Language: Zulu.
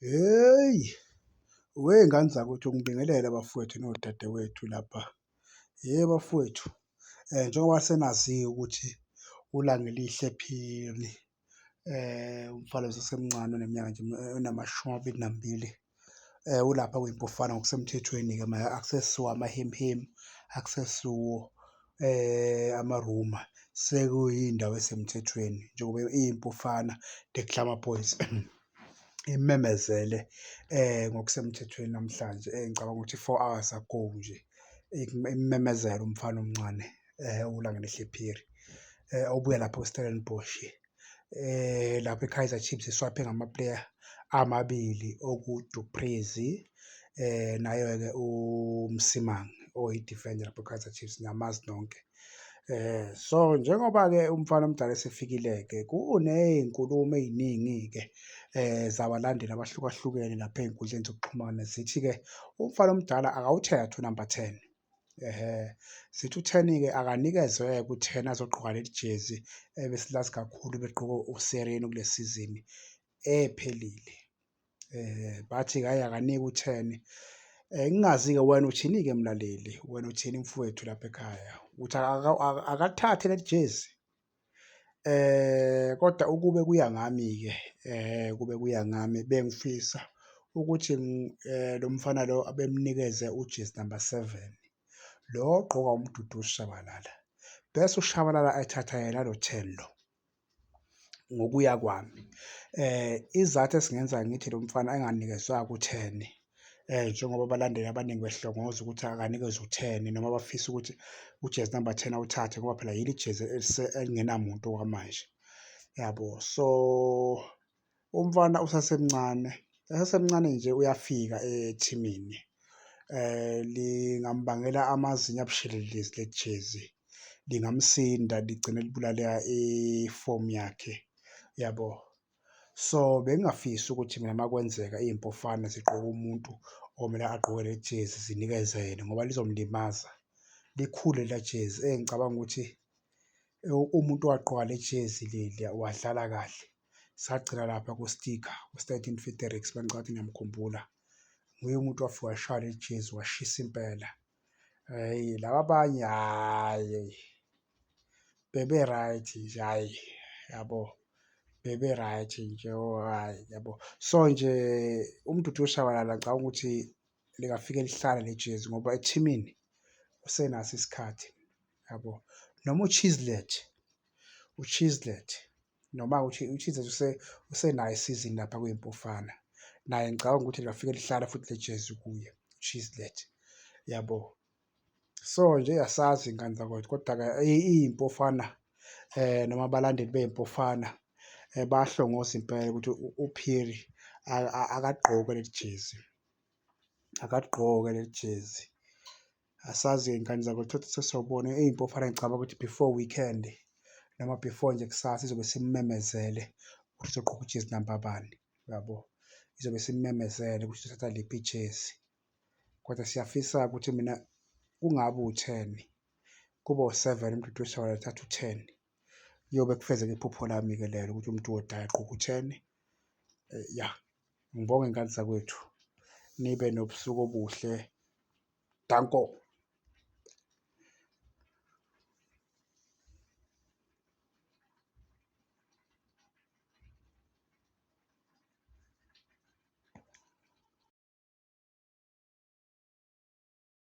Hheyi, wey'ngane zakwethu ngibingelele bafowethu nodadewethu lapha. Yhe bafowethu, njengoba senazi ukuthi uLanga Elihle Phiri, umfana nje osemncane oneminyaka nje engamashumi 22, ulapha kwiMpufana ngokusemthethweni-ke akusesiwo amahemihemi, akusesiwo ama-rumour, sekuyindawo esemthethweni njengoba iyiMpufana the Glamour Boys imemezele ngokusemthethweni namhlanje. Ngicabanga ukuthi 4 hours ago nje imemezela umfana omncane uLanga Elihle Phiri obuya lapho e-Stellenbosch, lapha e-Kaizer Chiefs eswaphe ngama-player amabili okuDu Preez naye-ke uMsimang oyi-defender lapho e-Kaizer Chiefs, niyamazi nonke. So njengoba-ke umfana omdala esefikile-ke kuney'nkulumo ey'ningi-ke zabalandeli abahlukahlukene lapha ey'nkundleni zokuxhumana zithi-ke umfana omdala akawuthethe u-number 10. Zithi u-10-ke akanikezwe-ke u-10 azogqoka leli jezi ebesilazi kakhulu begqoka uSereni kule sizini ephelile. Bathi-ke hhayi akanikwe u-10. Ngingazi-ke wena uthini-ke mlaleli, wena uthini mfowethu lapha ekhaya, uthi akalithathe leli jezi? Kodwa ukube kuya ngami-ke, kube kuya ngami bengifisa ukuthi lo mfana lo bemnikeze ujezi number 7, lo ogqokwa uMduduzi Shabalala, bese uShabalala ethatha yena lo 10 lo. Ngokuya kwami, isizathu esingenza ngithi lo mfana enganikezwanga u-10, njengoba abalandeli abaningi behlongoza ukuthi akanikezwe u-10 noma bafisa ukuthi ujezi number 10 awuthathe ngoba phela yilo ijezi elingenamuntu okwamanje, yabo. So umfana usasemncane nje uyafika ethimini, lingambangela amazinyo abushelelezi leli jezi, lingamsinda ligcine libulala ifomu yakhe, yabo. So bengingafisi ukuthi mina makwenzeka iy'mpofana ziqoka umuntu okumele agqoke le jezi zinikeze yena ngoba lizomlimaza, likhulu lela jezi. Ngicabanga ukuthi umuntu owagqoka le jezi leliya wadlala kahle, sagcina lapha ku-sticker u-Stanton Fredericks bengicabanga ukuthi niyamkhumbula, nguye umuntu owafika washaya leli jezi washisa impela. Hhayi laba abanye hhayi bebe-right nje, hhayi yabo, bebe-right nje hhayi yabo. So nje uMduduzi Shabalala ngicabanga ukuthi lingafike lihlale le jezi ngoba ethimini usenaso isikhathi, yabo. Noma u-Chislett noma u-Chislett usenayo isizini lapha kwiMpufana, naye ngicabanga ukuthi lingafike lihlala futhi le jezi kuye u-Chislett, yabo. So nje asazi iy'ngane zakwethu kodwa-ke iy'mpofana noma abalandeli bey'mpofana bayahlongoza impela ukuthi uPhiri akagqoke leli jezi, akaligqoke leli jezi. Asazi-ke iy'ngane zakwethu sesiyobona iy'mpofana ngicabanga ukuthi before weekend noma before nje kusasa izobe simemezele ukuthi uzogqoka ujezi namba bani, yabo. Izobe isimemezele ukuthi uthatha liphi ijezi, kodwa siyafisa-ke ukuthi mina kungabi u-10 kube u-7, uMduduzi Shabalala athathe u-10. Kuyobe kufezeka iphupho lami-ke lelo ukuthi umuntu odala agqoke u-10. Ya, ngibonge iy'ngane zakwethu, nibe nobusuku obuhle, danko.